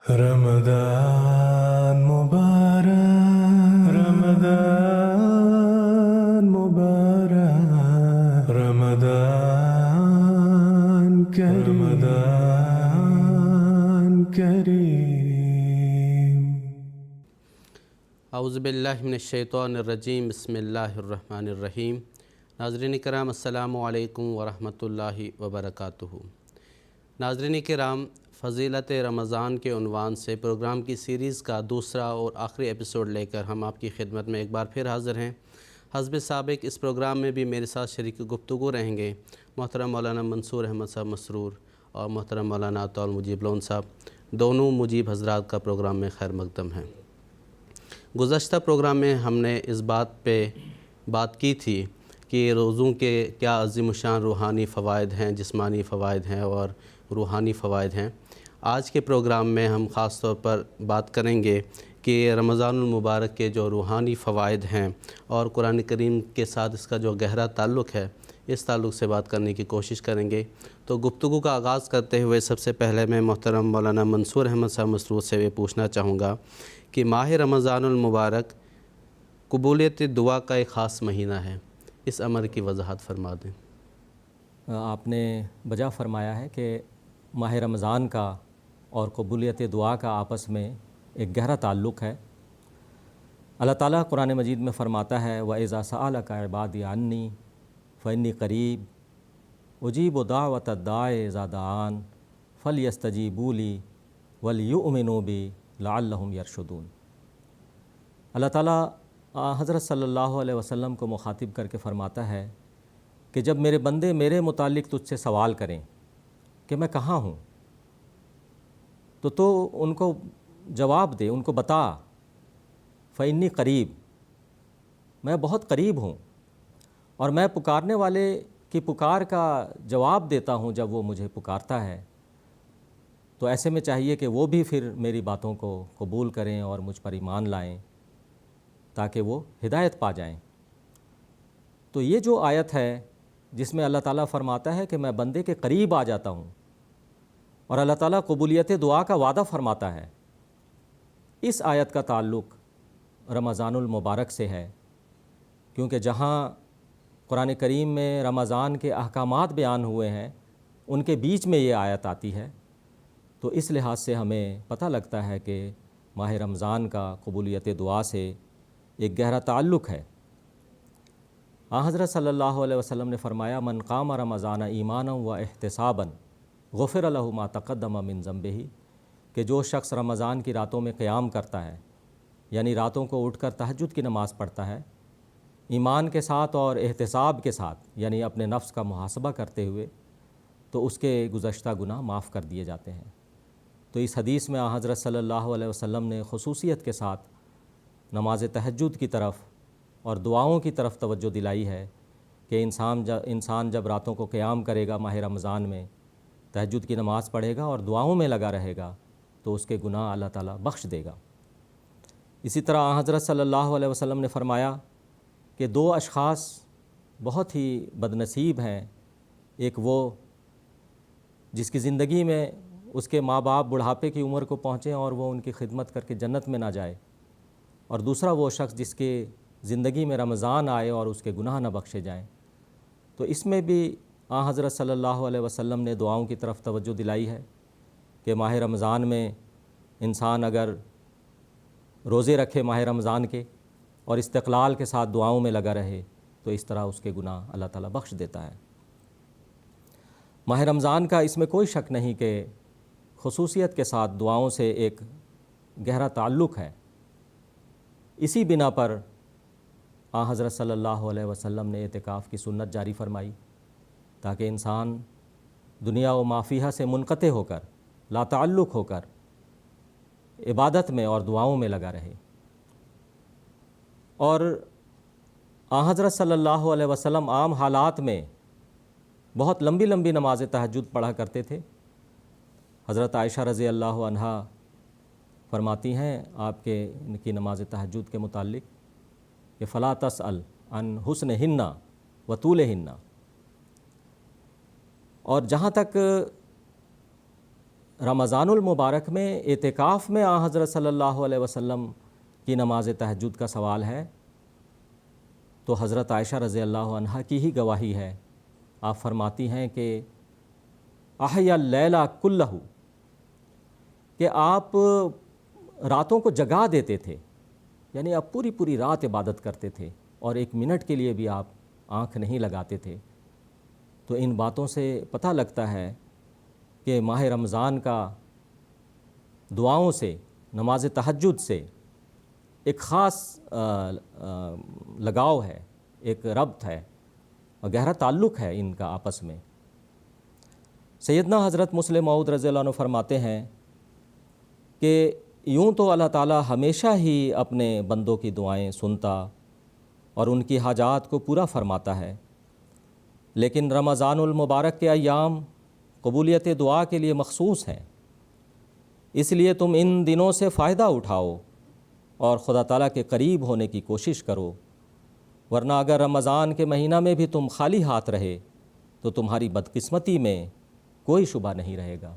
رمضان مبارک رمضان مبارک رمضان کریم رمضان کریم اعوذ باللہ من الشیطان الرجیم بسم اللہ الرحمن الرحیم۔ ناظرین کرام السلام علیکم ورحمۃ اللہ وبرکاتہ۔ ناظرین کرام، فضیلت رمضان کے عنوان سے پروگرام کی سیریز کا دوسرا اور آخری ایپیسوڈ لے کر ہم آپ کی خدمت میں ایک بار پھر حاضر ہیں۔ حسب سابق اس پروگرام میں بھی میرے ساتھ شریک گفتگو رہیں گے محترم مولانا منصور احمد صاحب مسرور اور محترم مولانا عطاء المجیب لون صاحب، دونوں مجیب حضرات کا پروگرام میں خیر مقدم ہیں۔ گزشتہ پروگرام میں ہم نے اس بات پہ بات کی تھی کہ روزوں کے کیا عظیم الشان روحانی فوائد ہیں، جسمانی فوائد ہیں اور روحانی فوائد ہیں۔ آج کے پروگرام میں ہم خاص طور پر بات کریں گے کہ رمضان المبارک کے جو روحانی فوائد ہیں اور قرآن کریم کے ساتھ اس کا جو گہرا تعلق ہے، اس تعلق سے بات کرنے کی کوشش کریں گے۔ تو گفتگو کا آغاز کرتے ہوئے سب سے پہلے میں محترم مولانا منصور احمد صاحب مسرور سے یہ پوچھنا چاہوں گا کہ ماہ رمضان المبارک قبولیت دعا کا ایک خاص مہینہ ہے، اس امر کی وضاحت فرما دیں۔ آپ نے بجا فرمایا ہے کہ ماہ رمضان کا اور قبولیت دعا کا آپس میں ایک گہرا تعلق ہے۔ اللہ تعالیٰ قرآن مجید میں فرماتا ہے وَإِذَا سَأَلَكَ عِبَادِي عَنِّي فَإِنِّي قَرِيبٌ أُجِيبُ دَعْوَةَ الدَّاعِ إِذَا دَعَانِ فَلْيَسْتَجِيبُوا لِي وَلْيُؤْمِنُوا بِي لَعَلَّهُمْ يَرْشُدُونَ۔ اللہ تعالیٰ حضرت صلی اللہ علیہ وسلم کو مخاطب کر کے فرماتا ہے کہ جب میرے بندے میرے متعلق تجھ سے سوال کریں کہ میں کہاں ہوں، تو ان کو جواب دے، ان کو بتا فَإِنِّي قریب، میں بہت قریب ہوں اور میں پکارنے والے کی پکار کا جواب دیتا ہوں جب وہ مجھے پکارتا ہے۔ تو ایسے میں چاہیے کہ وہ بھی پھر میری باتوں کو قبول کریں اور مجھ پر ایمان لائیں تاکہ وہ ہدایت پا جائیں۔ تو یہ جو آیت ہے جس میں اللہ تعالیٰ فرماتا ہے کہ میں بندے کے قریب آ جاتا ہوں اور اللہ تعالیٰ قبولیت دعا کا وعدہ فرماتا ہے، اس آیت کا تعلق رمضان المبارک سے ہے، کیونکہ جہاں قرآن کریم میں رمضان کے احکامات بیان ہوئے ہیں ان کے بیچ میں یہ آیت آتی ہے، تو اس لحاظ سے ہمیں پتہ لگتا ہے کہ ماہ رمضان کا قبولیت دعا سے ایک گہرا تعلق ہے۔ حضرت صلی اللہ علیہ وسلم نے فرمایا من قام رمضان ایمانا و احتسابا غفر له ما تقدم من ذنبہ، کہ جو شخص رمضان کی راتوں میں قیام کرتا ہے، یعنی راتوں کو اٹھ کر تہجد کی نماز پڑھتا ہے، ایمان کے ساتھ اور احتساب کے ساتھ، یعنی اپنے نفس کا محاسبہ کرتے ہوئے، تو اس کے گزشتہ گناہ معاف کر دیے جاتے ہیں۔ تو اس حدیث میں حضرت صلی اللہ علیہ وسلم نے خصوصیت کے ساتھ نماز تہجد کی طرف اور دعاؤں کی طرف توجہ دلائی ہے کہ انسان جب راتوں کو قیام کرے گا ماہ رمضان میں، تہجد کی نماز پڑھے گا اور دعاؤں میں لگا رہے گا تو اس کے گناہ اللہ تعالیٰ بخش دے گا۔ اسی طرح حضرت صلی اللہ علیہ وسلم نے فرمایا کہ دو اشخاص بہت ہی بدنصیب ہیں، ایک وہ جس کی زندگی میں اس کے ماں باپ بڑھاپے کی عمر کو پہنچیں اور وہ ان کی خدمت کر کے جنت میں نہ جائے، اور دوسرا وہ شخص جس کے زندگی میں رمضان آئے اور اس کے گناہ نہ بخشے جائیں۔ تو اس میں بھی حضرت صلی اللہ علیہ وسلم نے دعاؤں کی طرف توجہ دلائی ہے کہ ماہ رمضان میں انسان اگر روزے رکھے ماہ رمضان کے اور استقلال کے ساتھ دعاؤں میں لگا رہے تو اس طرح اس کے گناہ اللہ تعالیٰ بخش دیتا ہے۔ ماہ رمضان کا اس میں کوئی شک نہیں کہ خصوصیت کے ساتھ دعاؤں سے ایک گہرا تعلق ہے۔ اسی بنا پر حضرت صلی اللہ علیہ وسلم نے اعتکاف کی سنت جاری فرمائی تاکہ انسان دنیا و ما فیہا سے منقطع ہو کر، لا تعلق ہو کر عبادت میں اور دعاؤں میں لگا رہے۔ اور حضرت صلی اللہ علیہ وسلم عام حالات میں بہت لمبی لمبی نماز تہجد پڑھا کرتے تھے۔ حضرت عائشہ رضی اللہ عنہا فرماتی ہیں آپ کے ان کی نماز تہجد کے متعلق کہ فلا تسأل عن حسنہن و طولہن، اور جہاں تک رمضان المبارک میں اعتکاف میں آن حضرت صلی اللہ علیہ وسلم کی نماز تہجد کا سوال ہے تو حضرت عائشہ رضی اللہ عنہا کی ہی گواہی ہے۔ آپ فرماتی ہیں کہ احیا اللیل کلہ، کہ آپ راتوں کو جگا دیتے تھے، یعنی آپ پوری پوری رات عبادت کرتے تھے اور ایک منٹ کے لیے بھی آپ آنکھ نہیں لگاتے تھے۔ تو ان باتوں سے پتہ لگتا ہے کہ ماہ رمضان کا دعاؤں سے، نماز تہجد سے ایک خاص لگاؤ ہے، ایک ربط ہے اور گہرا تعلق ہے ان کا آپس میں۔ سیدنا حضرت مسلم موعود رضی اللہ عنہ فرماتے ہیں کہ یوں تو اللہ تعالیٰ ہمیشہ ہی اپنے بندوں کی دعائیں سنتا اور ان کی حاجات کو پورا فرماتا ہے، لیکن رمضان المبارک کے ایام قبولیت دعا کے لیے مخصوص ہیں، اس لیے تم ان دنوں سے فائدہ اٹھاؤ اور خدا تعالیٰ کے قریب ہونے کی کوشش کرو، ورنہ اگر رمضان کے مہینہ میں بھی تم خالی ہاتھ رہے تو تمہاری بدقسمتی میں کوئی شبہ نہیں رہے گا۔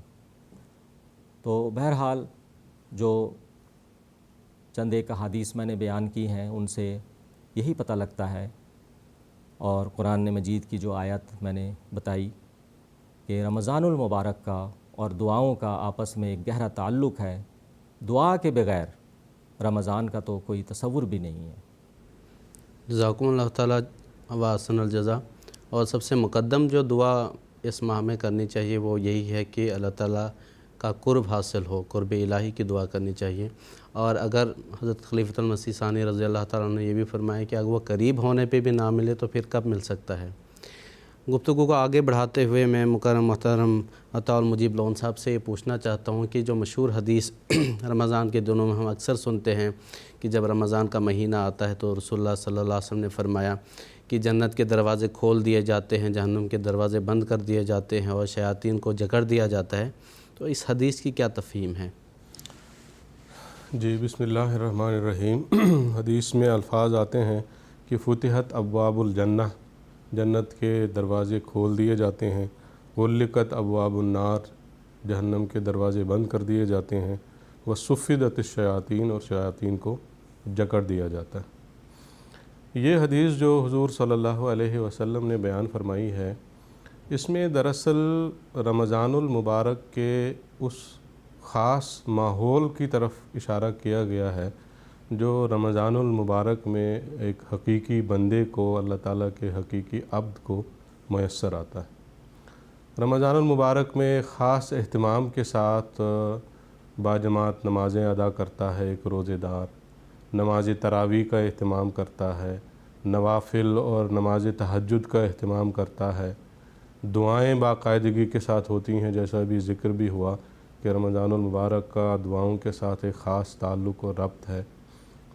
تو بہرحال جو چند ایک احادیث میں نے بیان کی ہیں ان سے یہی پتہ لگتا ہے، اور قرآن مجید کی جو آیت میں نے بتائی کہ رمضان المبارک کا اور دعاؤں کا آپس میں ایک گہرا تعلق ہے، دعا کے بغیر رمضان کا تو کوئی تصور بھی نہیں ہے۔ جزاکم اللہ تعالیٰ و احسن الجزا۔ اور سب سے مقدم جو دعا اس ماہ میں کرنی چاہیے وہ یہی ہے کہ اللہ تعالیٰ کا قرب حاصل ہو، قرب الہی کی دعا کرنی چاہیے۔ اور اگر حضرت خلیفۃ المسیح ثانی رضی اللہ تعالیٰ نے یہ بھی فرمایا کہ اگر وہ قریب ہونے پہ بھی نہ ملے تو پھر کب مل سکتا ہے۔ گفتگو کو آگے بڑھاتے ہوئے میں مکرم محترم عطا المجیب لون صاحب سے یہ پوچھنا چاہتا ہوں کہ جو مشہور حدیث رمضان کے دنوں میں ہم اکثر سنتے ہیں کہ جب رمضان کا مہینہ آتا ہے تو رسول اللہ صلی اللہ علیہ وسلم نے فرمایا کہ جنت کے دروازے کھول دیے جاتے ہیں، جہنم کے دروازے بند کر دیے جاتے ہیں اور شیاطین کو جکڑ دیا جاتا ہے، تو اس حدیث کی کیا تفہیم ہے؟ جی بسم اللہ الرحمن الرحیم۔ حدیث میں الفاظ آتے ہیں کہ فتحت ابواب الجنہ، جنت کے دروازے کھول دیے جاتے ہیں، غلقت ابواب النار، جہنم کے دروازے بند کر دیے جاتے ہیں، وصفدت الشیاطین، اور شیاطین کو جکڑ دیا جاتا ہے۔ یہ حدیث جو حضور صلی اللہ علیہ وسلم نے بیان فرمائی ہے، اس میں دراصل رمضان المبارک کے اس خاص ماحول کی طرف اشارہ کیا گیا ہے جو رمضان المبارک میں ایک حقیقی بندے کو، اللہ تعالیٰ کے حقیقی عبد کو میسر آتا ہے۔ رمضان المبارک میں خاص اہتمام کے ساتھ باجماعت نمازیں ادا کرتا ہے ایک روزے دار، نماز تراویح کا اہتمام کرتا ہے، نوافل اور نماز تہجد کا اہتمام کرتا ہے، دعائیں باقاعدگی کے ساتھ ہوتی ہیں، جیسا ابھی ذکر بھی ہوا کہ رمضان المبارک کا دعاؤں کے ساتھ ایک خاص تعلق اور ربط ہے۔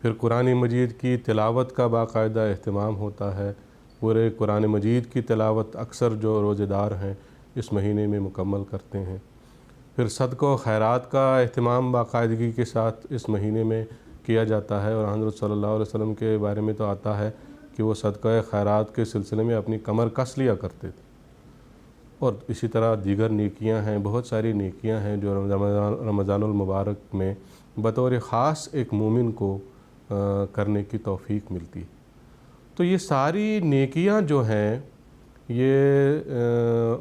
پھر قرآن مجید کی تلاوت کا باقاعدہ اہتمام ہوتا ہے، پورے قرآن مجید کی تلاوت اکثر جو روزے دار ہیں اس مہینے میں مکمل کرتے ہیں۔ پھر صدقہ و خیرات کا اہتمام باقاعدگی کے ساتھ اس مہینے میں کیا جاتا ہے، اور حضرت صلی اللہ علیہ وسلم کے بارے میں تو آتا ہے کہ وہ صدقہ خیرات کے سلسلے میں اپنی کمر کس لیا کرتے تھے۔ اور اسی طرح دیگر نیکیاں ہیں، بہت ساری نیکیاں ہیں جو رمضان المبارک میں بطور خاص ایک مومن کو کرنے کی توفیق ملتی ہے۔ تو یہ ساری نیکیاں جو ہیں یہ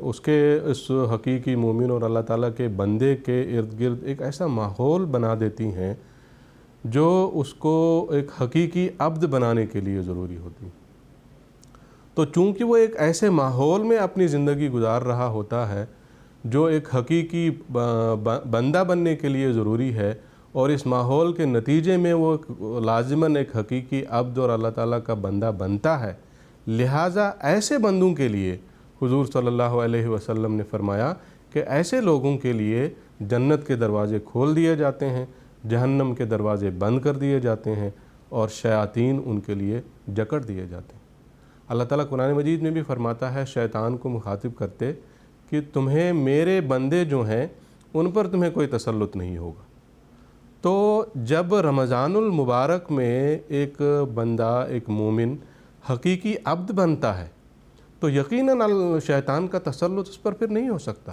اس حقیقی مومن اور اللہ تعالیٰ کے بندے کے ارد گرد ایک ایسا ماحول بنا دیتی ہیں جو اس کو ایک حقیقی عبد بنانے کے لیے ضروری ہوتی ہے۔ تو چونکہ وہ ایک ایسے ماحول میں اپنی زندگی گزار رہا ہوتا ہے جو ایک حقیقی بندہ بننے کے لیے ضروری ہے، اور اس ماحول کے نتیجے میں وہ لازماً ایک حقیقی عبد اور اللہ تعالیٰ کا بندہ بنتا ہے، لہٰذا ایسے بندوں کے لیے حضور صلی اللہ علیہ وسلم نے فرمایا کہ ایسے لوگوں کے لیے جنت کے دروازے کھول دیے جاتے ہیں، جہنم کے دروازے بند کر دیے جاتے ہیں، اور شیاطین ان کے لیے جکڑ دیے جاتے ہیں۔ اللہ تعالیٰ قرآن مجید میں بھی فرماتا ہے شیطان کو مخاطب کرتے کہ تمہیں میرے بندے جو ہیں ان پر تمہیں کوئی تسلط نہیں ہوگا۔ تو جب رمضان المبارک میں ایک بندہ، ایک مومن حقیقی عبد بنتا ہے تو یقیناً شیطان کا تسلط اس پر پھر نہیں ہو سکتا،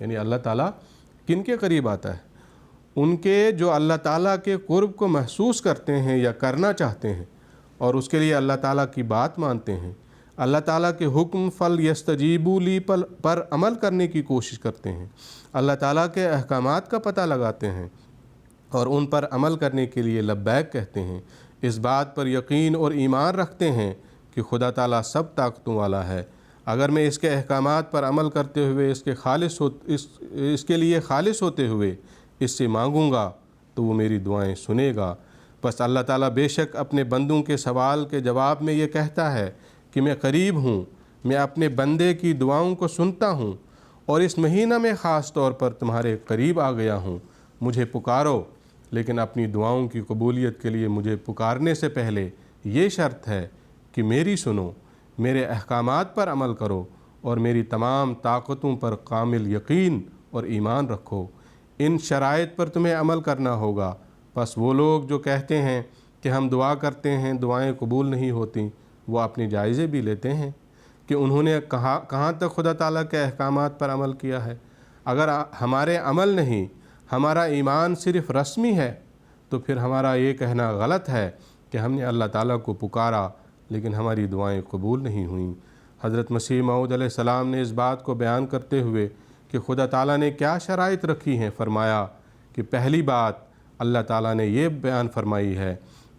یعنی اللہ تعالیٰ کن کے قریب آتا ہے؟ ان کے جو اللہ تعالیٰ کے قرب کو محسوس کرتے ہیں یا کرنا چاہتے ہیں اور اس کے لیے اللہ تعالیٰ کی بات مانتے ہیں، اللہ تعالیٰ کے حکم فل یستجیبوا لی پر عمل کرنے کی کوشش کرتے ہیں، اللہ تعالیٰ کے احکامات کا پتہ لگاتے ہیں اور ان پر عمل کرنے کے لیے لبیک کہتے ہیں، اس بات پر یقین اور ایمان رکھتے ہیں کہ خدا تعالیٰ سب طاقتوں والا ہے، اگر میں اس کے احکامات پر عمل کرتے ہوئے اس کے لیے خالص ہوتے ہوئے اس سے مانگوں گا تو وہ میری دعائیں سنے گا۔ بس اللہ تعالیٰ بے شک اپنے بندوں کے سوال کے جواب میں یہ کہتا ہے کہ میں قریب ہوں، میں اپنے بندے کی دعاؤں کو سنتا ہوں اور اس مہینہ میں خاص طور پر تمہارے قریب آ گیا ہوں، مجھے پکارو، لیکن اپنی دعاؤں کی قبولیت کے لیے مجھے پکارنے سے پہلے یہ شرط ہے کہ میری سنو، میرے احکامات پر عمل کرو اور میری تمام طاقتوں پر کامل یقین اور ایمان رکھو۔ ان شرائط پر تمہیں عمل کرنا ہوگا۔ بس وہ لوگ جو کہتے ہیں کہ ہم دعا کرتے ہیں دعائیں قبول نہیں ہوتیں، وہ اپنے جائزے بھی لیتے ہیں کہ انہوں نے کہاں تک خدا تعالیٰ کے احکامات پر عمل کیا ہے۔ اگر ہمارے عمل نہیں، ہمارا ایمان صرف رسمی ہے، تو پھر ہمارا یہ کہنا غلط ہے کہ ہم نے اللہ تعالیٰ کو پکارا لیکن ہماری دعائیں قبول نہیں ہوئیں۔ حضرت مسیح موعود علیہ السلام نے اس بات کو بیان کرتے ہوئے کہ خدا تعالیٰ نے کیا شرائط رکھی ہیں فرمایا کہ پہلی بات اللہ تعالیٰ نے یہ بیان فرمائی ہے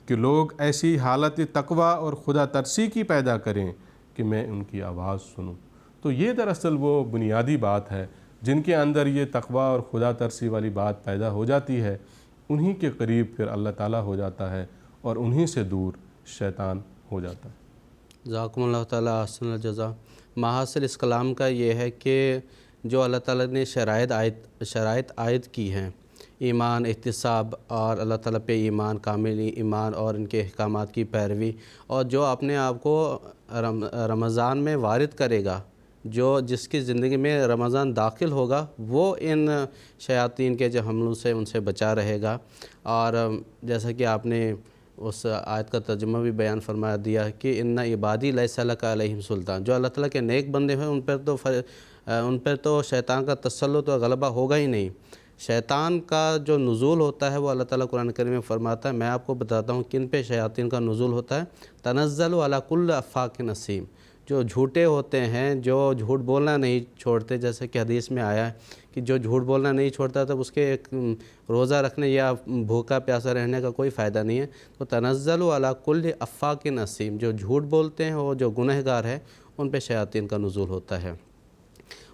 کہ لوگ ایسی حالت تقویٰ اور خدا ترسی کی پیدا کریں کہ میں ان کی آواز سنوں۔ تو یہ دراصل وہ بنیادی بات ہے، جن کے اندر یہ تقویٰ اور خدا ترسی والی بات پیدا ہو جاتی ہے، انہی کے قریب پھر اللہ تعالیٰ ہو جاتا ہے اور انہی سے دور شیطان ہو جاتا ہے۔ جزاکم اللہ تعالیٰ احسن الجزا۔ محاصل اس کلام کا یہ ہے کہ جو اللہ تعالیٰ نے شرائط عائد کی ہیں، ایمان، احتساب اور اللہ تعالیٰ پہ ایمان، کامل ایمان اور ان کے احکامات کی پیروی، اور جو اپنے آپ کو رمضان میں وارد کرے گا، جس کی زندگی میں رمضان داخل ہوگا، وہ ان شیاطین کے جو حملوں سے ان سے بچا رہے گا۔ اور جیسا کہ آپ نے اس آیت کا ترجمہ بھی بیان فرما دیا کہ ان عبادی لیس لک علیہم سلطان، جو اللہ تعالیٰ کے نیک بندے ہیں ان پر تو شیطان کا تسلط و غلبہ ہوگا ہی نہیں۔ شیطان کا جو نزول ہوتا ہے وہ اللہ تعالیٰ قرآن کریم میں فرماتا ہے، میں آپ کو بتاتا ہوں کن پہ شیاطین کا نزول ہوتا ہے۔ تنزل علی کل افاک نسیم، جو جھوٹے ہوتے ہیں، جو جھوٹ بولنا نہیں چھوڑتے، جیسے کہ حدیث میں آیا ہے کہ جو جھوٹ بولنا نہیں چھوڑتا تب اس کے ایک روزہ رکھنے یا بھوکا پیاسا رہنے کا کوئی فائدہ نہیں ہے۔ تو تنزل علی کل افاک نسیم، جو جھوٹ بولتے ہیں وہ جو گنہگار ہے ان پہ شیاطین کا نزول ہوتا ہے۔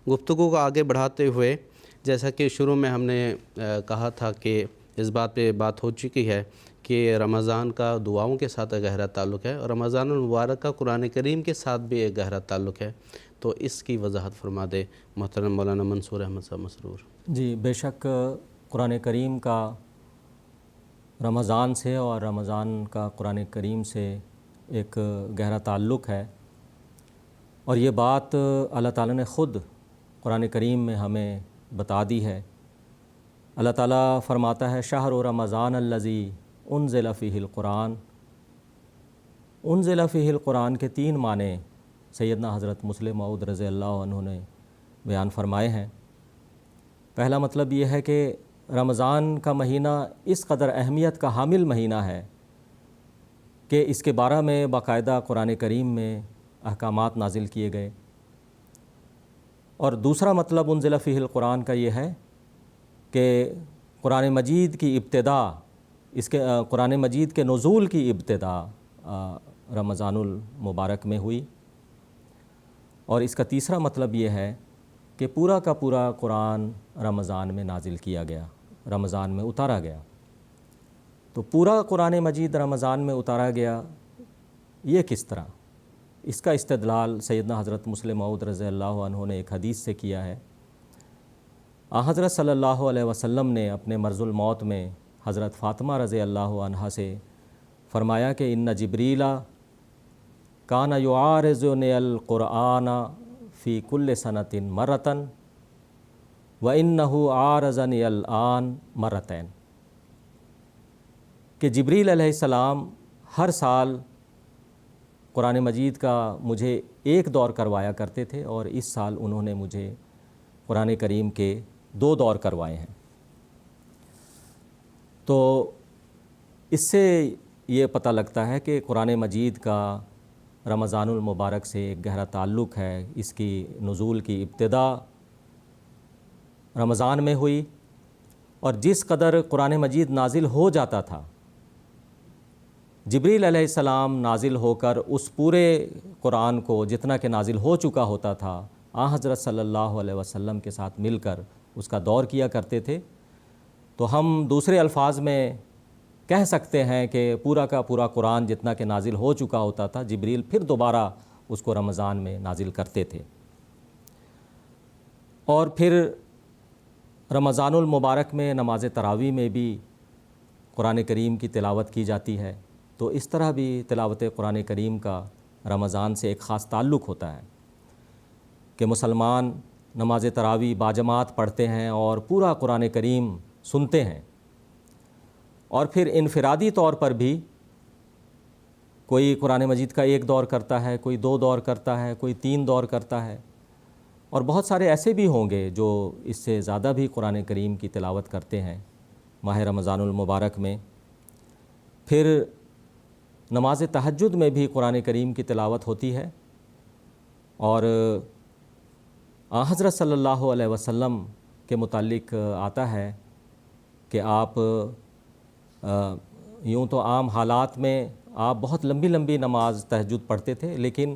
گفتگو کو آگے بڑھاتے ہوئے، جیسا کہ شروع میں ہم نے کہا تھا کہ اس بات پہ بات ہو چکی ہے کہ رمضان کا دعاؤں کے ساتھ ایک گہرا تعلق ہے اور رمضان المبارک کا قرآن کریم کے ساتھ بھی ایک گہرا تعلق ہے، تو اس کی وضاحت فرما دے محترم مولانا منصور احمد صاحب مسرور۔ جی بے شک قرآن کریم کا رمضان سے اور رمضان کا قرآن کریم سے ایک گہرا تعلق ہے، اور یہ بات اللہ تعالیٰ نے خود قرآن کریم میں ہمیں بتا دی ہے۔ اللہ تعالیٰ فرماتا ہے شہر رمضان الذی انزل فیہ القرآن۔ انزل فیہ القرآن کے 3 معنی سیدنا حضرت مسلم موعود رضی اللہ عنہ نے بیان فرمائے ہیں۔ پہلا مطلب یہ ہے کہ رمضان کا مہینہ اس قدر اہمیت کا حامل مہینہ ہے کہ اس کے بارے میں باقاعدہ قرآن کریم میں احکامات نازل کیے گئے۔ اور دوسرا مطلب انزل فیہ القرآن کا یہ ہے کہ قرآن مجید کی ابتدا، قرآن مجید کے نزول کی ابتدا رمضان المبارک میں ہوئی۔ اور اس کا تیسرا مطلب یہ ہے کہ پورا کا پورا قرآن رمضان میں نازل کیا گیا، رمضان میں اتارا گیا۔ تو پورا قرآن مجید رمضان میں اتارا گیا، یہ کس طرح؟ اس کا استدلال سیدنا حضرت مسلم موعود رضی اللہ عنہ نے ایک حدیث سے کیا ہے۔ حضرت صلی اللہ علیہ وسلم نے اپنے مرض الموت میں حضرت فاطمہ رضی اللہ عنہا سے فرمایا کہ ان جبریل کان یعارضنی القرآن فی کل سنۃ مرۃ وانہ عارضنی الآن مرتین، کہ جبریل علیہ السلام ہر سال قرآن مجید کا مجھے ایک دور کروایا کرتے تھے، اور اس سال انہوں نے مجھے قرآن کریم کے 2 دور کروائے ہیں۔ تو اس سے یہ پتہ لگتا ہے کہ قرآن مجید کا رمضان المبارک سے ایک گہرا تعلق ہے۔ اس کی نزول کی ابتدا رمضان میں ہوئی، اور جس قدر قرآن مجید نازل ہو جاتا تھا، جبریل علیہ السلام نازل ہو کر اس پورے قرآن کو جتنا کہ نازل ہو چکا ہوتا تھا، حضرت صلی اللہ علیہ وسلم کے ساتھ مل کر اس کا دور کیا کرتے تھے۔ تو ہم دوسرے الفاظ میں کہہ سکتے ہیں کہ پورا کا پورا قرآن جتنا کہ نازل ہو چکا ہوتا تھا، جبریل پھر دوبارہ اس کو رمضان میں نازل کرتے تھے۔ اور پھر رمضان المبارک میں نماز تراویح میں بھی قرآن کریم کی تلاوت کی جاتی ہے۔ تو اس طرح بھی تلاوت قرآن کریم کا رمضان سے ایک خاص تعلق ہوتا ہے کہ مسلمان نماز تراویح باجماعت پڑھتے ہیں اور پورا قرآن کریم سنتے ہیں۔ اور پھر انفرادی طور پر بھی کوئی قرآن مجید کا 1 دور کرتا ہے، کوئی 2 دور کرتا ہے، کوئی 3 دور کرتا ہے، اور بہت سارے ایسے بھی ہوں گے جو اس سے زیادہ بھی قرآن کریم کی تلاوت کرتے ہیں ماہ رمضان المبارک میں۔ پھر نماز تہجد میں بھی قرآن کریم کی تلاوت ہوتی ہے، اور حضرت صلی اللہ علیہ وسلم کے متعلق آتا ہے کہ آپ یوں تو عام حالات میں آپ بہت لمبی لمبی نماز تہجد پڑھتے تھے، لیکن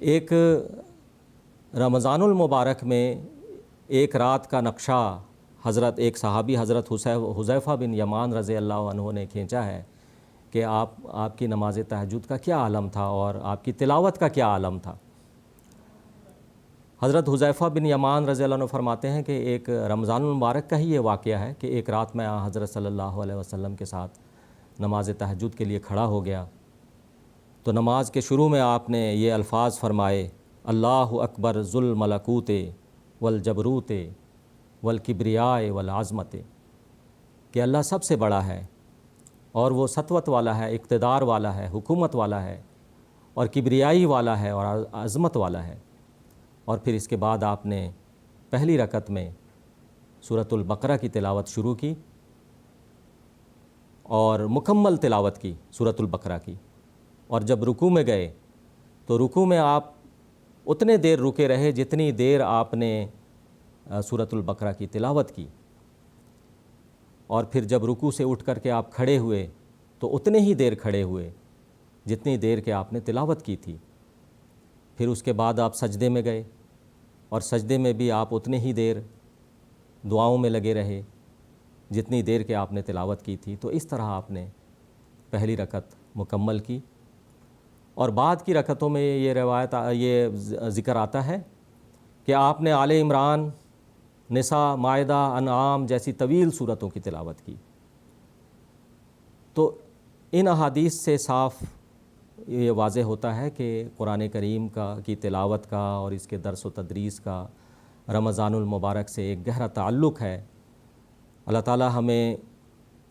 ایک رمضان المبارک میں ایک رات کا نقشہ ایک صحابی حضرت حذیفہ بن یمان رضی اللہ عنہ نے کھینچا ہے کہ آپ کی نماز تہجد کا کیا عالم تھا اور آپ کی تلاوت کا کیا عالم تھا۔ حضرت حذیفہ بن یمان رضی اللہ عنہ فرماتے ہیں کہ ایک رمضان المبارک کا ہی یہ واقعہ ہے کہ ایک رات میں حضرت صلی اللہ علیہ وسلم کے ساتھ نماز تہجد کے لیے کھڑا ہو گیا، تو نماز کے شروع میں آپ نے یہ الفاظ فرمائے: اللہ اکبر ذو الملکوت والجبروت والکبریاء والعظمت، کہ اللہ سب سے بڑا ہے اور وہ سطوت والا ہے، اقتدار والا ہے، حکومت والا ہے، اور کبریائی والا ہے اور عظمت والا ہے۔ اور پھر اس کے بعد آپ نے پہلی رکعت میں سورۃ البقرہ کی تلاوت شروع کی اور مکمل تلاوت کی سورۃ البقرہ کی، اور جب رکوع میں گئے تو رکوع میں آپ اتنے دیر رکے رہے جتنی دیر آپ نے سورۃ البقرہ کی تلاوت کی، اور پھر جب رکوع سے اٹھ کر کے آپ کھڑے ہوئے تو اتنے ہی دیر کھڑے ہوئے جتنی دیر کہ آپ نے تلاوت کی تھی۔ پھر اس کے بعد آپ سجدے میں گئے، اور سجدے میں بھی آپ اتنے ہی دیر دعاؤں میں لگے رہے جتنی دیر کہ آپ نے تلاوت کی تھی۔ تو اس طرح آپ نے پہلی رکعت مکمل کی، اور بعد کی رکعتوں میں یہ ذکر آتا ہے کہ آپ نے آل عمران، نساء، مائدہ، انعام جیسی طویل صورتوں کی تلاوت کی۔ تو ان احادیث سے صاف یہ واضح ہوتا ہے کہ قرآن کریم کی تلاوت کا اور اس کے درس و تدریس کا رمضان المبارک سے ایک گہرا تعلق ہے۔ اللہ تعالی ہمیں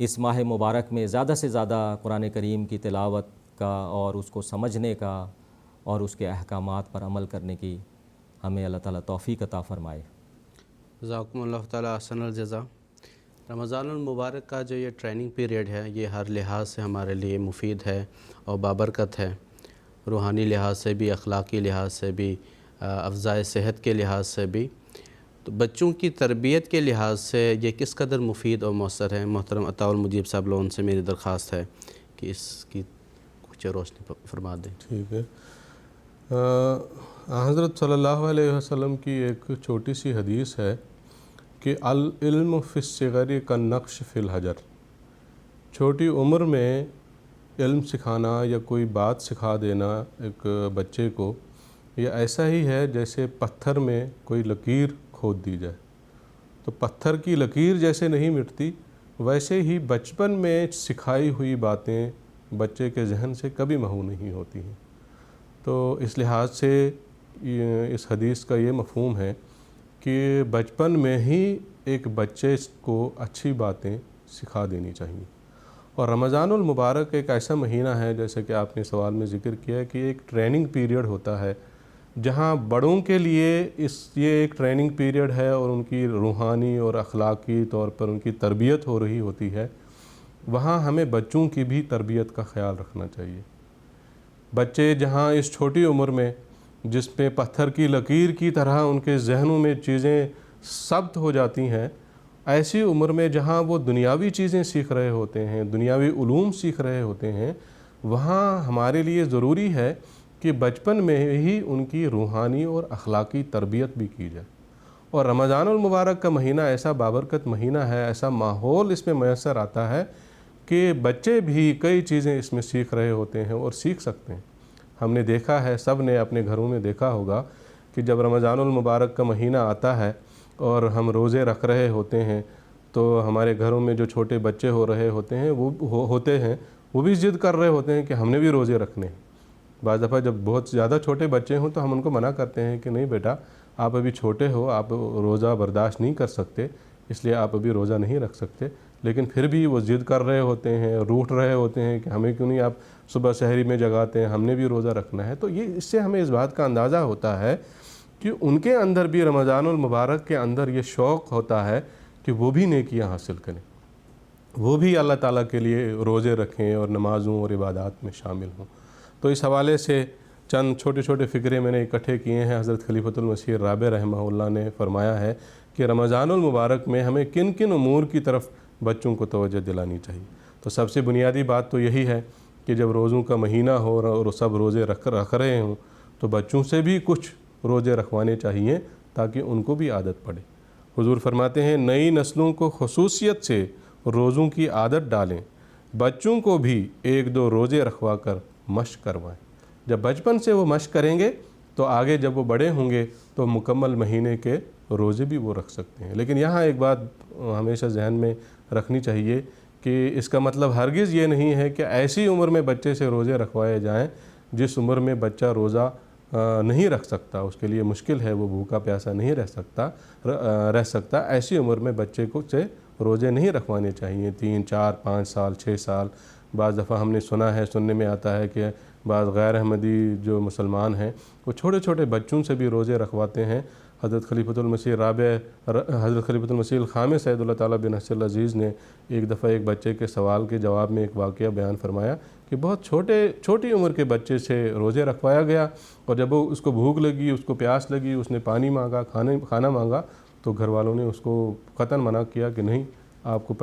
اس ماہ مبارک میں زیادہ سے زیادہ قرآن کریم کی تلاوت کا اور اس کو سمجھنے کا اور اس کے احکامات پر عمل کرنے کی ہمیں اللہ تعالی توفیق عطا فرمائے۔ جزاکم اللہ تعالی احسن الجزا۔ رمضان المبارک کا جو یہ ٹریننگ پیریڈ ہے، یہ ہر لحاظ سے ہمارے لیے مفید ہے اور بابرکت ہے، روحانی لحاظ سے بھی، اخلاقی لحاظ سے بھی، افزائے صحت کے لحاظ سے بھی۔ تو بچوں کی تربیت کے لحاظ سے یہ کس قدر مفید اور مؤثر ہے؟ محترم عطاء المجیب صاحب لوگوں سے میری درخواست ہے کہ اس کی کچھ روشنی فرما دیں۔ ٹھیک ہے۔ حضرت صلی اللہ علیہ وسلم کی ایک چھوٹی سی حدیث ہے کہ العلم فی الصغر کالنقش فی الحجر، چھوٹی عمر میں علم سکھانا یا کوئی بات سکھا دینا ایک بچے کو، یہ ایسا ہی ہے جیسے پتھر میں کوئی لکیر کھود دی جائے۔ تو پتھر کی لکیر جیسے نہیں مٹتی، ویسے ہی بچپن میں سکھائی ہوئی باتیں بچے کے ذہن سے کبھی محو نہیں ہوتی ہیں۔ تو اس لحاظ سے اس حدیث کا یہ مفہوم ہے کہ بچپن میں ہی ایک بچے کو اچھی باتیں سکھا دینی چاہیے۔ اور رمضان المبارک ایک ایسا مہینہ ہے، جیسے کہ آپ نے سوال میں ذکر کیا، کہ ایک ٹریننگ پیریڈ ہوتا ہے جہاں بڑوں کے لیے یہ ایک ٹریننگ پیریڈ ہے اور ان کی روحانی اور اخلاقی طور پر ان کی تربیت ہو رہی ہوتی ہے، وہاں ہمیں بچوں کی بھی تربیت کا خیال رکھنا چاہیے۔ بچے جہاں اس چھوٹی عمر میں جس میں پتھر کی لکیر کی طرح ان کے ذہنوں میں چیزیں ثبت ہو جاتی ہیں، ایسی عمر میں جہاں وہ دنیاوی چیزیں سیکھ رہے ہوتے ہیں، دنیاوی علوم سیکھ رہے ہوتے ہیں، وہاں ہمارے لیے ضروری ہے کہ بچپن میں ہی ان کی روحانی اور اخلاقی تربیت بھی کی جائے۔ اور رمضان المبارک کا مہینہ ایسا بابرکت مہینہ ہے، ایسا ماحول اس میں میسر آتا ہے کہ بچے بھی کئی چیزیں اس میں سیکھ رہے ہوتے ہیں اور سیکھ سکتے ہیں۔ ہم نے دیکھا ہے، سب نے اپنے گھروں میں دیکھا ہوگا کہ جب رمضان المبارک کا مہینہ آتا ہے اور ہم روزے رکھ رہے ہوتے ہیں تو ہمارے گھروں میں جو چھوٹے بچے ہو رہے ہوتے ہیں وہ بھی ضد کر رہے ہوتے ہیں کہ ہم نے بھی روزے رکھنے ہیں۔ بعض دفعہ جب بہت زیادہ چھوٹے بچے ہوں تو ہم ان کو منع کرتے ہیں کہ نہیں بیٹا، آپ ابھی چھوٹے ہو، آپ روزہ برداشت نہیں کر سکتے، اس لیے آپ ابھی روزہ نہیں رکھ سکتے، لیکن پھر بھی وہ ضد کر رہے ہوتے ہیں، روٹھ رہے ہوتے ہیں کہ ہمیں کیوں نہیں آپ صبح سحری میں جگاتے ہیں، ہم نے بھی روزہ رکھنا ہے۔ تو یہ اس سے ہمیں اس بات کا اندازہ ہوتا ہے کہ ان کے اندر بھی رمضان المبارک کے اندر یہ شوق ہوتا ہے کہ وہ بھی نیکیاں حاصل کریں، وہ بھی اللہ تعالیٰ کے لیے روزے رکھیں اور نمازوں اور عبادات میں شامل ہوں۔ تو اس حوالے سے چند چھوٹے چھوٹے فکرے میں نے اکٹھے کیے ہیں۔ حضرت خلیفۃ المسیح رابع رحمہ اللہ نے فرمایا ہے کہ رمضان المبارک میں ہمیں کن کن امور کی طرف بچوں کو توجہ دلانی چاہیے۔ تو سب سے بنیادی بات تو یہی ہے کہ جب روزوں کا مہینہ ہو اور سب روزے رکھ رہے ہوں تو بچوں سے بھی کچھ روزے رکھوانے چاہیے تاکہ ان کو بھی عادت پڑے۔ حضور فرماتے ہیں نئی نسلوں کو خصوصیت سے روزوں کی عادت ڈالیں، بچوں کو بھی ایک دو روزے رکھوا کر مشق کروائیں۔ جب بچپن سے وہ مشق کریں گے تو آگے جب وہ بڑے ہوں گے تو مکمل مہینے کے روزے بھی وہ رکھ سکتے ہیں۔ لیکن یہاں ایک بات ہمیشہ ذہن میں رکھنی چاہیے کہ اس کا مطلب ہرگز یہ نہیں ہے کہ ایسی عمر میں بچے سے روزے رکھوائے جائیں جس عمر میں بچہ روزہ نہیں رکھ سکتا، اس کے لیے مشکل ہے، وہ بھوکا پیاسا نہیں رہ سکتا۔ ایسی عمر میں بچے کو سے روزے نہیں رکھوانے چاہیے۔ 3، 4، 5 سال، 6 سال۔ بعض دفعہ ہم نے سننے میں آتا ہے کہ بعض غیر احمدی جو مسلمان ہیں وہ چھوٹے چھوٹے بچوں سے بھی روزے رکھواتے ہیں۔ حضرت خلیفۃ المسیح الخامس سید اللہ تعالیٰ بن نصر العزیز نے ایک دفعہ ایک بچے کے سوال کے جواب میں ایک واقعہ بیان فرمایا کہ بہت چھوٹی عمر کے بچے سے روزے رکھوایا گیا، اور جب اس کو بھوک لگی، اس کو پیاس لگی، اس نے پانی مانگا، کھانا مانگا، تو گھر والوں نے اس کو قطعاً منع کیا کہ نہیں، آپ کو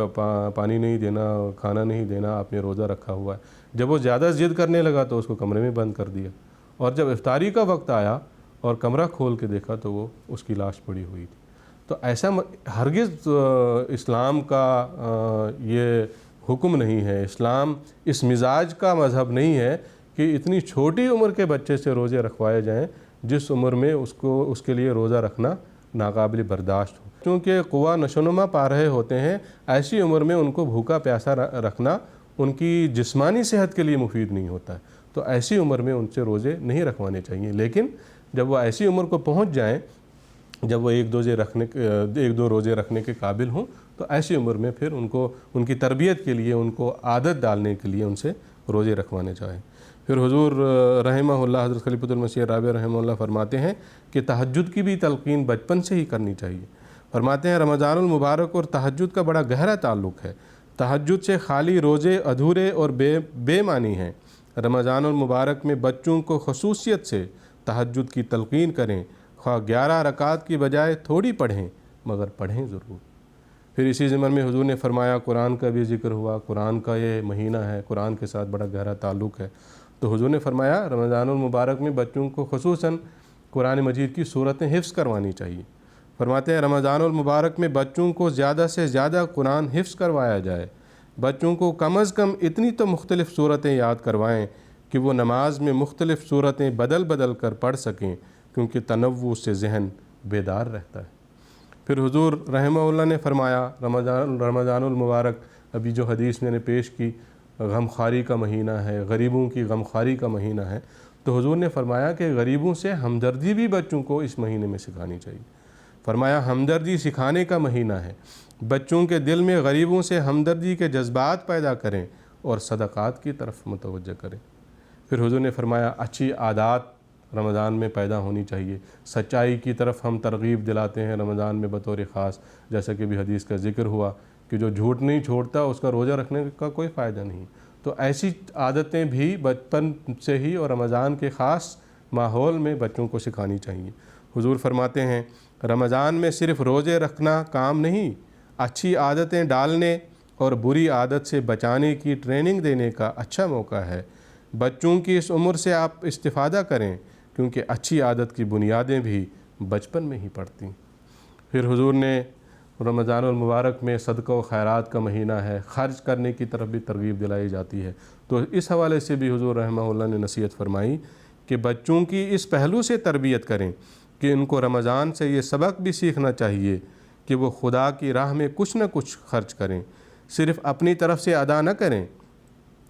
پانی نہیں دینا، کھانا نہیں دینا، آپ نے روزہ رکھا ہوا ہے۔ جب وہ زیادہ ضد کرنے لگا تو اس کو کمرے میں بند کر دیا، اور جب افطاری کا وقت آیا اور کمرہ کھول کے دیکھا تو وہ اس کی لاش پڑی ہوئی تھی۔ تو ایسا ہرگز اسلام کا یہ حکم نہیں ہے، اسلام اس مزاج کا مذہب نہیں ہے کہ اتنی چھوٹی عمر کے بچے سے روزے رکھوائے جائیں جس عمر میں اس کے لیے روزہ رکھنا ناقابل برداشت ہو۔ چونکہ قوا نشوونما پا رہے ہوتے ہیں، ایسی عمر میں ان کو بھوکا پیاسا رکھنا ان کی جسمانی صحت کے لیے مفید نہیں ہوتا ہے، تو ایسی عمر میں ان سے روزے نہیں رکھوانے چاہیے۔ لیکن جب وہ ایسی عمر کو پہنچ جائیں، جب وہ ایک دو روزے رکھنے کے قابل ہوں، تو ایسی عمر میں پھر ان کی تربیت کے لیے، ان کو عادت ڈالنے کے لیے ان سے روزے رکھوانے چاہیں۔ پھر حضور رحمہ اللہ، حضرت خلیفۃ المسیح رابع رحمہ اللہ فرماتے ہیں کہ تہجد کی بھی تلقین بچپن سے ہی کرنی چاہیے۔ فرماتے ہیں رمضان المبارک اور تہجد کا بڑا گہرا تعلق ہے۔ تہجد سے خالی روزے ادھورے اور بے معنی ہیں۔ رمضان المبارک میں بچوں کو خصوصیت سے تہجد کی تلقین کریں، خواہ 11 رکعات کی بجائے تھوڑی پڑھیں، مگر پڑھیں ضرور۔ پھر اسی ضمن میں حضور نے فرمایا، قرآن کا بھی ذکر ہوا، قرآن کا یہ مہینہ ہے، قرآن کے ساتھ بڑا گہرا تعلق ہے، تو حضور نے فرمایا رمضان المبارک میں بچوں کو خصوصاً قرآن مجید کی صورتیں حفظ کروانی چاہیے۔ فرماتے ہیں رمضان المبارک میں بچوں کو زیادہ سے زیادہ قرآن حفظ کروایا جائے۔ بچوں کو کم از کم اتنی تو مختلف صورتیں یاد کروائیں کہ وہ نماز میں مختلف صورتیں بدل کر پڑھ سکیں، کیونکہ تنوع سے ذہن بیدار رہتا ہے۔ پھر حضور رحمہ اللہ نے فرمایا رمضان المبارک، ابھی جو حدیث میں نے پیش کی، غمخواری کا مہینہ ہے، غریبوں کی غمخواری کا مہینہ ہے، تو حضور نے فرمایا کہ غریبوں سے ہمدردی بھی بچوں کو اس مہینے میں سکھانی چاہیے۔ فرمایا ہمدردی سکھانے کا مہینہ ہے، بچوں کے دل میں غریبوں سے ہمدردی کے جذبات پیدا کریں اور صدقات کی طرف متوجہ کریں۔ پھر حضور نے فرمایا اچھی عادات رمضان میں پیدا ہونی چاہیے۔ سچائی کی طرف ہم ترغیب دلاتے ہیں رمضان میں بطور خاص، جیسا کہ بھی حدیث کا ذکر ہوا کہ جو جھوٹ نہیں چھوڑتا اس کا روزہ رکھنے کا کوئی فائدہ نہیں۔ تو ایسی عادتیں بھی بچپن سے ہی اور رمضان کے خاص ماحول میں بچوں کو سکھانی چاہیے۔ حضور فرماتے ہیں رمضان میں صرف روزے رکھنا کام نہیں، اچھی عادتیں ڈالنے اور بری عادت سے بچانے کی ٹریننگ دینے کا اچھا موقع ہے۔ بچوں کی اس عمر سے آپ استفادہ کریں، کیونکہ اچھی عادت کی بنیادیں بھی بچپن میں ہی پڑتی۔ پھر حضور نے رمضان المبارک میں صدقہ و خیرات کا مہینہ ہے، خرچ کرنے کی طرف بھی ترغیب دلائی جاتی ہے۔ تو اس حوالے سے بھی حضور رحمہ اللہ نے نصیحت فرمائی کہ بچوں کی اس پہلو سے تربیت کریں کہ ان کو رمضان سے یہ سبق بھی سیکھنا چاہیے کہ وہ خدا کی راہ میں کچھ نہ کچھ خرچ کریں، صرف اپنی طرف سے ادا نہ کریں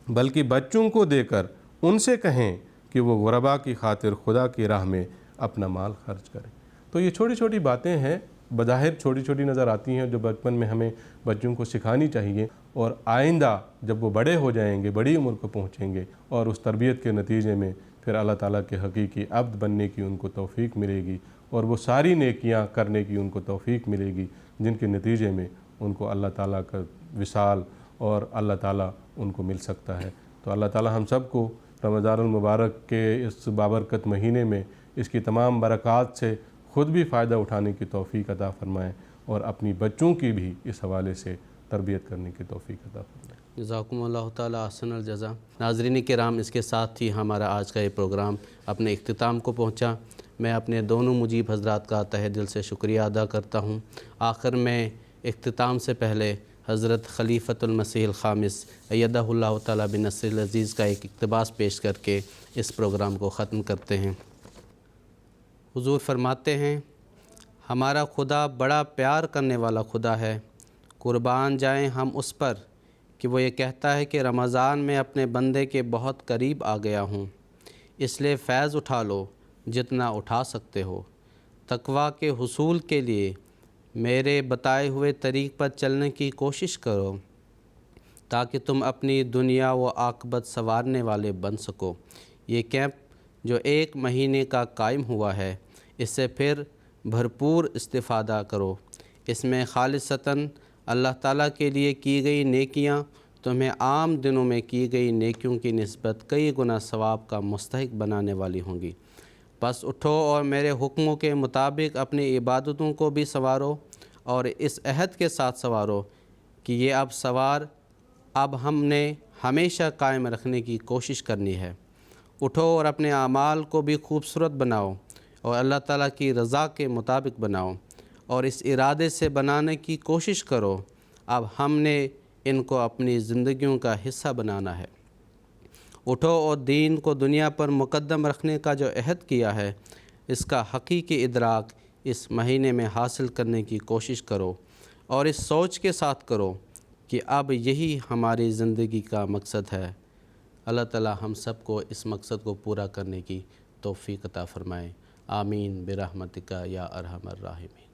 بلکہ بچوں کو دے کر ان سے کہیں کہ وہ غربا کی خاطر خدا کی راہ میں اپنا مال خرچ کریں۔ تو یہ چھوٹی چھوٹی باتیں ہیں، بظاہر چھوٹی چھوٹی نظر آتی ہیں، جو بچپن میں ہمیں بچوں کو سکھانی چاہیے، اور آئندہ جب وہ بڑے ہو جائیں گے، بڑی عمر کو پہنچیں گے، اور اس تربیت کے نتیجے میں پھر اللہ تعالیٰ کے حقیقی عبد بننے کی ان کو توفیق ملے گی، اور وہ ساری نیکیاں کرنے کی ان کو توفیق ملے گی جن کے نتیجے میں ان کو اللہ تعالیٰ کا وصال اور اللہ تعالیٰ ان کو مل سکتا ہے۔ تو اللہ تعالیٰ ہم سب کو رمضان المبارک کے اس بابرکت مہینے میں اس کی تمام برکات سے خود بھی فائدہ اٹھانے کی توفیق عطا فرمائیں، اور اپنی بچوں کی بھی اس حوالے سے تربیت کرنے کی توفیق عطا فرمائیں۔ جزاکم اللہ تعالیٰ احسن الجزا۔ ناظرین کرام، اس کے ساتھ ہی ہمارا آج کا یہ پروگرام اپنے اختتام کو پہنچا۔ میں اپنے دونوں مجیب حضرات کا تہہ دل سے شکریہ ادا کرتا ہوں۔ آخر میں اختتام سے پہلے حضرت خلیفۃ المسیح الخامس ایدہ اللہ تعالیٰ بنصر العزیز کا ایک اقتباس پیش کر کے اس پروگرام کو ختم کرتے ہیں۔ حضور فرماتے ہیں ہمارا خدا بڑا پیار کرنے والا خدا ہے، قربان جائیں ہم اس پر کہ وہ یہ کہتا ہے کہ رمضان میں اپنے بندے کے بہت قریب آ گیا ہوں، اس لیے فیض اٹھا لو جتنا اٹھا سکتے ہو۔ تقویٰ کے حصول کے لیے میرے بتائے ہوئے طریق پر چلنے کی کوشش کرو تاکہ تم اپنی دنیا و عاقبت سنوارنے والے بن سکو۔ یہ کیمپ جو 1 مہینے کا قائم ہوا ہے، اس سے پھر بھرپور استفادہ کرو۔ اس میں خالصتاً اللہ تعالیٰ کے لیے کی گئی نیکیاں تمہیں عام دنوں میں کی گئی نیکیوں کی نسبت کئی گنا ثواب کا مستحق بنانے والی ہوں گی۔ بس اٹھو اور میرے حکموں کے مطابق اپنی عبادتوں کو بھی سنوارو، اور اس عہد کے ساتھ سنوارو کہ یہ اب ہم نے ہمیشہ قائم رکھنے کی کوشش کرنی ہے۔ اٹھو اور اپنے اعمال کو بھی خوبصورت بناؤ اور اللہ تعالیٰ کی رضا کے مطابق بناؤ، اور اس ارادے سے بنانے کی کوشش کرو اب ہم نے ان کو اپنی زندگیوں کا حصہ بنانا ہے۔ اٹھو اور دین کو دنیا پر مقدم رکھنے کا جو عہد کیا ہے، اس کا حقیقی ادراک اس مہینے میں حاصل کرنے کی کوشش کرو، اور اس سوچ کے ساتھ کرو کہ اب یہی ہماری زندگی کا مقصد ہے۔ اللہ تعالیٰ ہم سب کو اس مقصد کو پورا کرنے کی توفیق عطا فرمائے۔ آمین برحمتک یا ارحم الراحمین۔